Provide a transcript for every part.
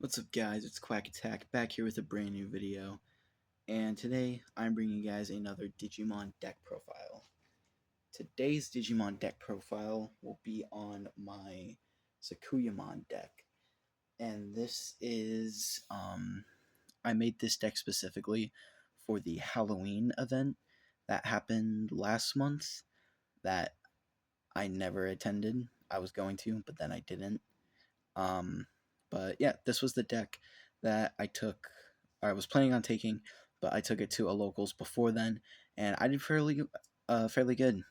What's up guys, it's Quack Attack back here with a brand new video, and today I'm bringing you guys another Digimon deck profile. Today's Digimon deck profile will be on my Sakuyamon deck, and this is, I made this deck specifically for the Halloween event that happened last month that I never attended. I was going to, but then I didn't. But yeah, this was the deck that I was planning on taking, but I took it to a locals before then, and I did fairly good.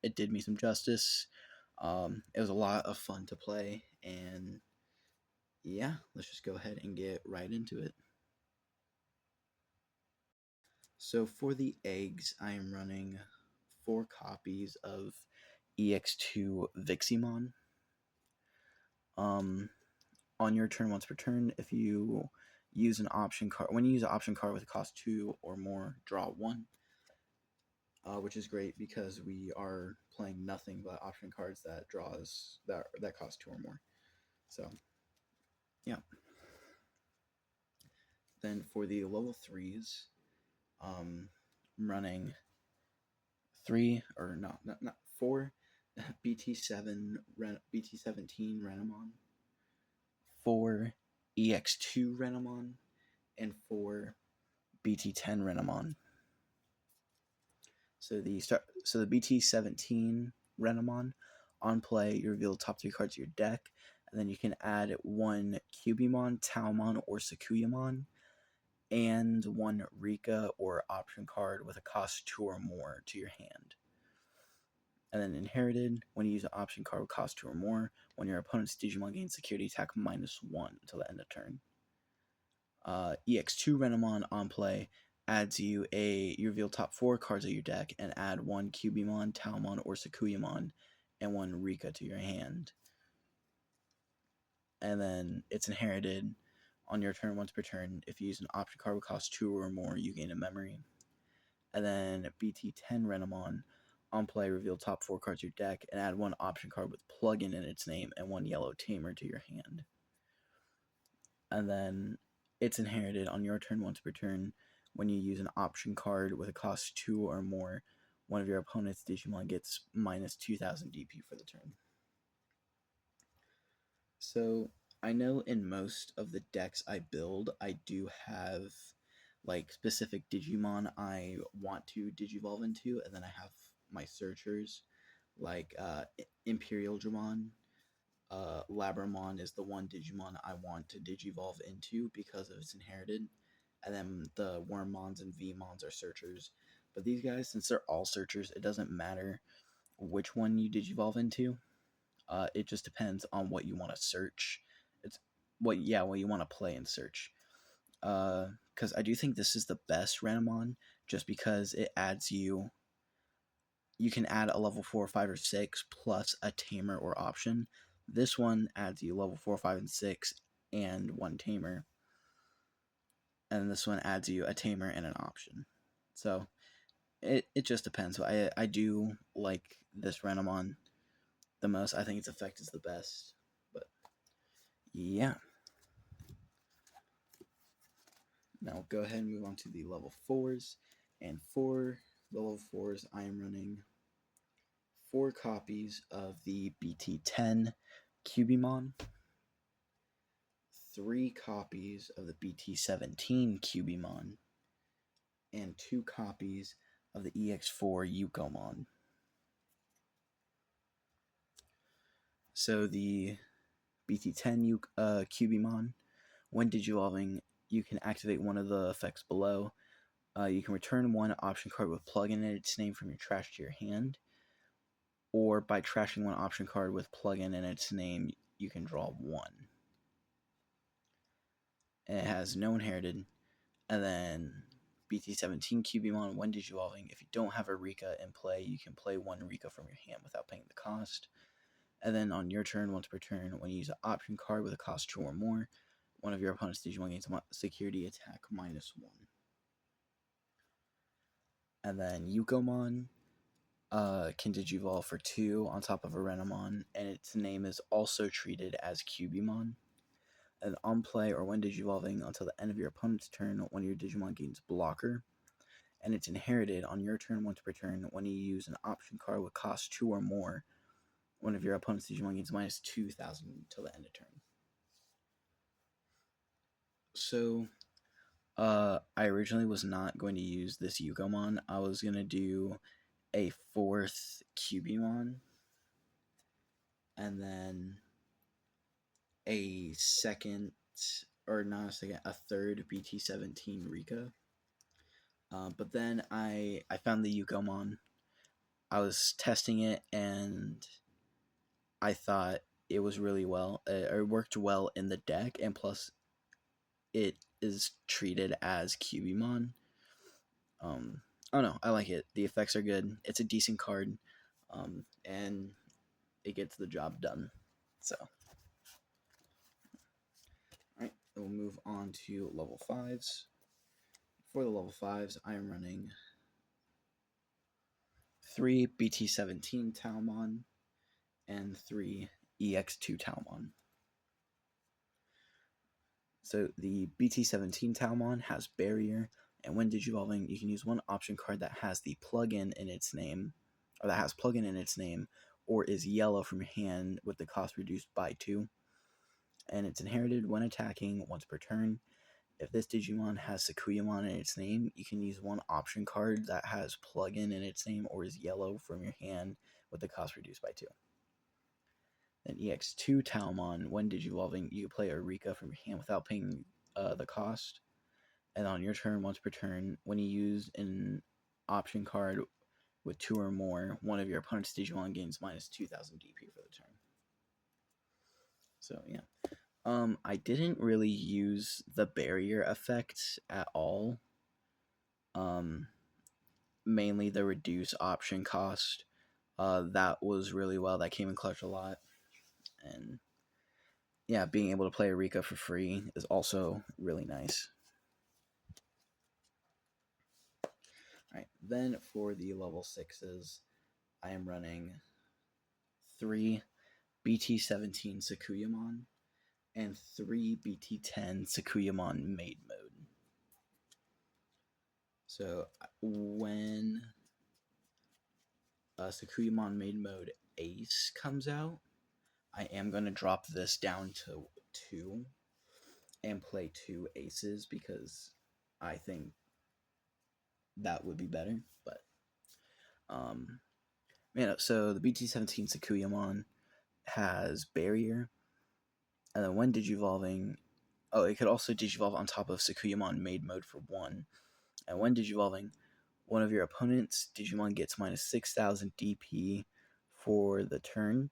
It did me some justice. It was a lot of fun to play, and yeah, let's just go ahead and get right into it. So for the eggs, I am running 4 copies of EX2 Viximon. On your turn, once per turn, if you use an option card, when you use an option card with a cost 2 or more, draw 1, which is great because we are playing nothing but option cards that cost 2 or more. So yeah. Then for the level 3s, I'm running 4 BT17 Renamon, 4 EX2 Renamon, and 4 BT10 Renamon. So the BT17 Renamon, on play, you reveal the top 3 cards of your deck, and then you can add 1 Cubimon, Taomon, or Sakuyamon, and 1 Rika or option card with a cost 2 or more to your hand. And then inherited, when you use an option card with cost 2 or more, when your opponent's Digimon gains security attack -1 until the end of turn. EX2 Renamon, on play, adds you reveal top 4 cards of your deck and add 1 Cubimon, Taomon, or Sakuyamon, and 1 Rika to your hand. And then it's inherited on your turn once per turn. If you use an option card with cost 2 or more, you gain a memory. And then BT10 Renamon, on play, reveal top 4 cards of your deck and add 1 option card with plugin in its name and 1 yellow tamer to your hand. And then it's inherited on your turn once per turn. When you use an option card with a cost 2 or more, one of your opponent's Digimon gets -2000 DP for the turn. So I know in most of the decks I build, I do have like specific Digimon I want to Digivolve into, and then I have my searchers like Imperial Dramon. Labramon is the one Digimon I want to Digivolve into because of its inherited, and then the Wormmons and Vmons are searchers. But these guys, since they're all searchers, it doesn't matter which one you Digivolve into. It just depends on what you want to search. It's what you want to play and search. Because I do think this is the best Renamon, just because it adds you can add a level 4, 5, or 6 plus a tamer or option. This one adds you level 4, 5, and 6 and 1 tamer. And this one adds you a tamer and an option. So it just depends. I do like this Renamon the most. I think its effect is the best. But yeah. Now we'll go ahead and move on to the level 4s. And for the level 4s, I am running 4 copies of the BT10 Cubimon, 3 copies of the BT17 Cubimon, and 2 copies of the EX4 Yukomon. So the BT10 Cubimon, when Digivolving, you can activate one of the effects below. You can return 1 option card with plugin in its name from your trash to your hand, or by trashing 1 option card with plugin in its name, you can draw 1. And it has no inherited. And then BT17 Cubimon, when Digivolving, if you don't have a Rika in play, you can play 1 Rika from your hand without paying the cost. And then on your turn, once per turn, when you use an option card with a cost 2 or more, one of your opponent's Digimon gains security attack -1. And then Yukomon can Digivolve for 2 on top of a Renamon, and its name is also treated as Cubimon. And on play or when digivolving until the end of your opponent's turn, when your Digimon gains blocker, and it's inherited on your turn once per turn when you use an option card with cost 2 or more. One of your opponent's Digimon gains minus 2,000 until the end of turn. So, I originally was not going to use this Yukomon. I was going to do a fourth Cubimon, and then a second, or not a second, a third BT-17 Rika. But then I found the Yukomon. I was testing it, and I thought it was really well. It worked well in the deck, and plus, it is treated as Cubimon. I don't know. I like it. The effects are good. It's a decent card, and it gets the job done. So, all right, we'll move on to level 5s. For the level 5s, I am running 3 BT-17 Talmon and 3 EX2 Talmon. So the BT-17 Talmon has Barrier, and when digivolving, you can use one option card that has the plugin in its name, or that has plugin in its name, or is yellow from your hand with the cost reduced by 2. And it's inherited when attacking once per turn. If this Digimon has Sakuyamon in its name, you can use one option card that has plugin in its name or is yellow from your hand with the cost reduced by 2. Then EX2 Talmon, when digivolving, you play a Rika from your hand without paying the cost. And on your turn, once per turn, when you use an option card with 2 or more, one of your opponent's Digimon gains minus 2,000 DP for the turn. So, yeah. I didn't really use the barrier effect at all. Mainly the reduce option cost. That was really well. That came in clutch a lot. And yeah, being able to play a Rika for free is also really nice. Alright, then for the level 6s, I am running 3 BT-17 Sakuyamon and 3 BT-10 Sakuyamon Maid Mode. So when Sakuyamon Maid Mode Ace comes out, I am going to drop this down to 2 and play 2 aces because I think that would be better. But so the BT-17 Sakuyamon has Barrier, and then when digivolving, it could also digivolve on top of Sakuyamon Maid Mode for 1. And when digivolving, one of your opponent's Digimon gets minus 6,000 DP for the turn.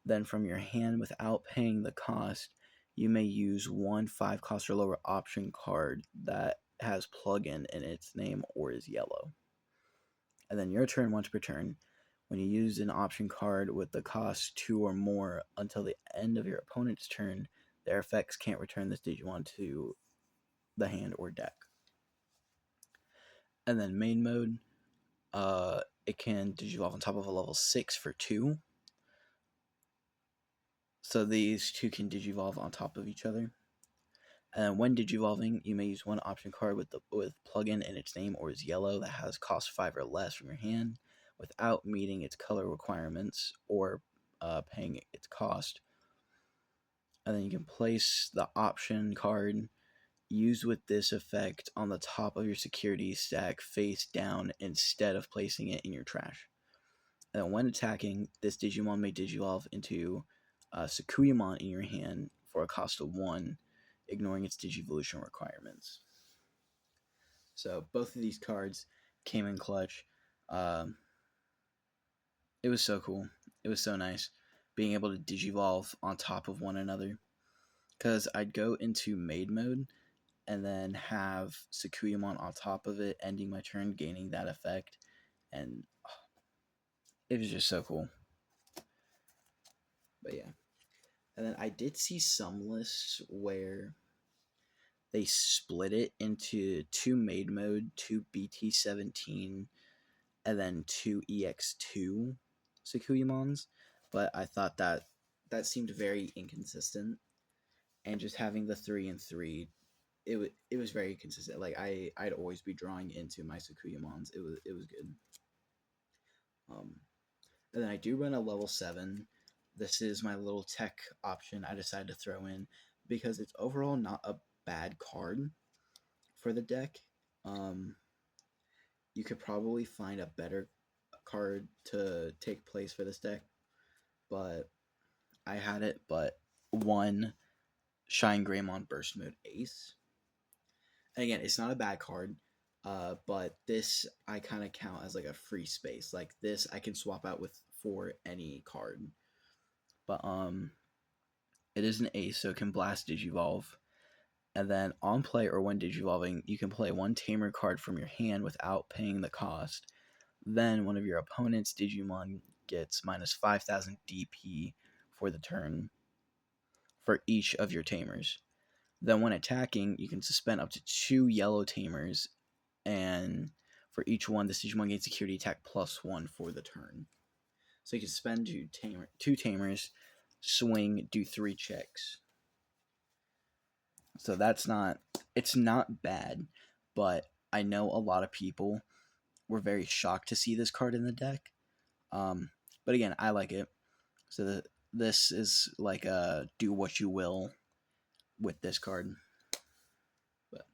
Then from your hand, without paying the cost, you may use one 5 cost or lower option card that has plugin in its name or is yellow. And then your turn, once per turn, when you use an option card with the cost 2 or more until the end of your opponent's turn, their effects can't return this Digimon to the hand or deck. And then main mode, it can digivolve on top of a level 6 for 2. So these two can digivolve on top of each other. And when digivolving, you may use one option card with plugin in its name or is yellow that has cost 5 or less from your hand without meeting its color requirements or paying its cost. And then you can place the option card used with this effect on the top of your security stack face down instead of placing it in your trash. And when attacking, this Digimon may digivolve into Sakuyamon in your hand for a cost of 1, ignoring its Digivolution requirements. So both of these cards came in clutch. It was so cool. It was so nice being able to digivolve on top of one another. Because I'd go into Maid Mode and then have Sakuyamon on top of it, ending my turn, gaining that effect. And it was just so cool. But yeah. And then I did see some lists where they split it into 2 Maid Mode, 2 BT-17, and then 2 EX2 Sakuyamons. But I thought that seemed very inconsistent. and just having the 3 and 3, it was very consistent. Like I'd always be drawing into my Sakuyamons. It was good. Um, and then I do run a level 7. This is my little tech option I decided to throw in because it's overall not a bad card for the deck. Um, you could probably find a better card to take place for this deck, but I had it. But one Shine Greymon Burst Mode Ace. And again, it's not a bad card, but this I kind of count as like a free space. Like this, I can swap out with for any card. But it is an ace, so it can blast Digivolve. And then on play or when Digivolving, you can play one Tamer card from your hand without paying the cost. Then one of your opponent's Digimon gets minus 5,000 DP for the turn for each of your Tamers. Then when attacking, you can suspend up to 2 yellow Tamers, and for each one, the Digimon gains security attack +1 for the turn. So you can spend two Tamers, swing, do 3 checks. So it's not bad, but I know a lot of people were very shocked to see this card in the deck. But again, I like it. So this is like a do what you will with this card. But,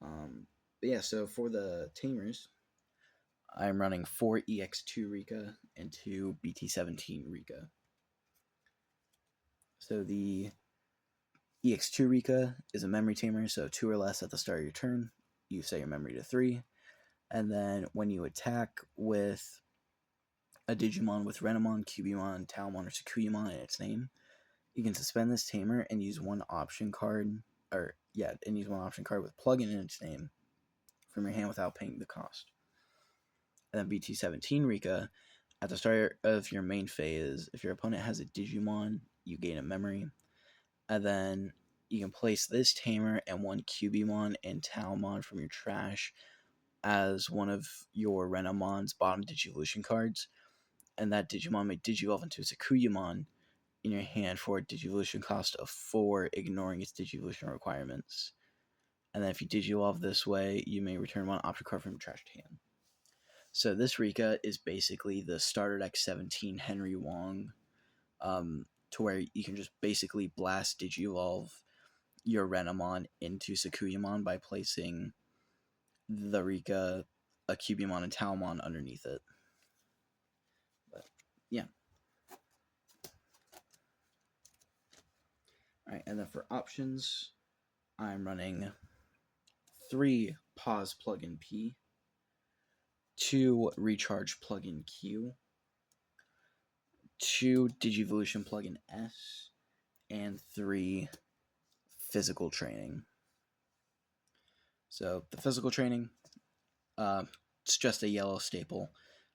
but yeah, so for the Tamers, I'm running 4 EX2 Rika and 2 BT17 Rika. So the EX2 Rika is a memory tamer, so 2 or less at the start of your turn. You set your memory to 3. And then when you attack with a Digimon with Renamon, Cubimon, Talmon, or Sakuyamon in its name, you can suspend this tamer and use one option card, with plugin in its name from your hand without paying the cost. And then BT17 Rika, at the start of your main phase, if your opponent has a Digimon, you gain a memory. And then you can place this tamer and one Cubimon and Talmon from your trash as one of your Renamon's bottom Digivolution cards. And that Digimon may Digivolve into a Sakuyamon in your hand for a Digivolution cost of 4, ignoring its Digivolution requirements. And then if you Digivolve this way, you may return one option card from your trashed hand. So this Rika is basically the starter deck 17 Henry Wong, to where you can just basically blast Digivolve your Renamon into Sakuyamon by placing the Rika, a Cubimon, and Talmon underneath it. But yeah. Alright, and then for options, I'm running 3 Pause Plugin P, 2 Recharge Plugin Q, 2 Digivolution Plugin S, and 3 Physical Training. So the Physical Training, it's just a yellow staple.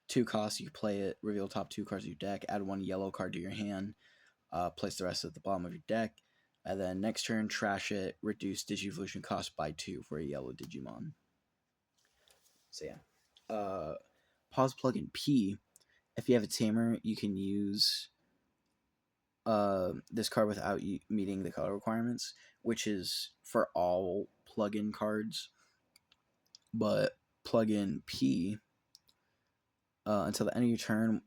2 costs, you play it, reveal top 2 cards of your deck, add 1 yellow card to your hand, place the rest at the bottom of your deck, and then next turn, trash it, reduce Digivolution cost by 2 for a yellow Digimon. So yeah. Pause Plugin P, if you have a Tamer, you can use this card without meeting the color requirements, which is for all plugin cards. But Plugin P, until the end of your turn,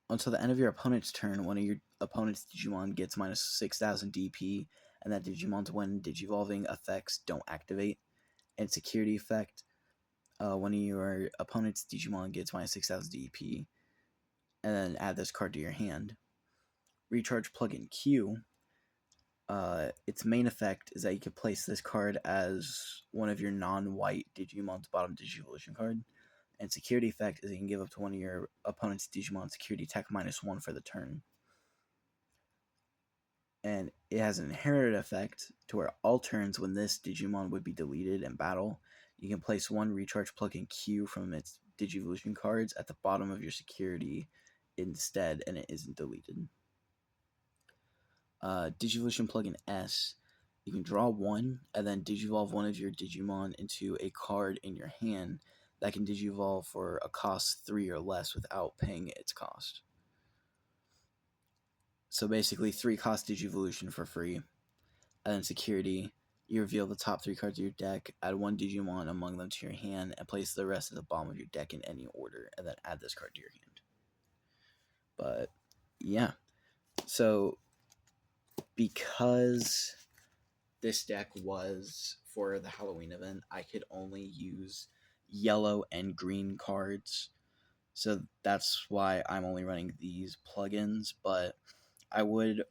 until the end of your opponent's turn, one of your opponent's Digimon gets minus 6,000 DP, and that Digimon's when Digivolving effects don't activate. And security effect, one of your opponent's Digimon gets minus 6,000 DP, and then add this card to your hand. Recharge Plugin Q, its main effect is that you can place this card as one of your non-white Digimon's bottom Digivolution card. And security effect is you can give up to one of your opponent's Digimon security attack -1 for the turn. And it has an inherited effect to where all turns when this Digimon would be deleted in battle, you can place one Recharge Plugin Q from its Digivolution cards at the bottom of your security instead, and it isn't deleted. Digivolution Plugin S, you can draw 1 and then Digivolve one of your Digimon into a card in your hand that can Digivolve for a cost 3 or less without paying its cost. So basically 3 cost Digivolution for free. And then security, you reveal the top 3 cards of your deck, add 1 Digimon among them to your hand, and place the rest at the bottom of your deck in any order, and then add this card to your hand. But yeah, so because this deck was for the Halloween event, I could only use yellow and green cards. So that's why I'm only running these plugins, but I would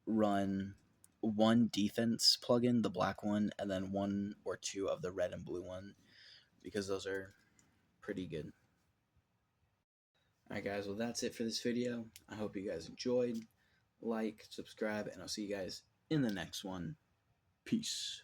run one defense plugin, the black one, and then 1 or 2 of the red and blue one, because those are pretty good. Alright guys, well that's it for this video. I hope you guys enjoyed. Like, subscribe, and I'll see you guys in the next one. Peace.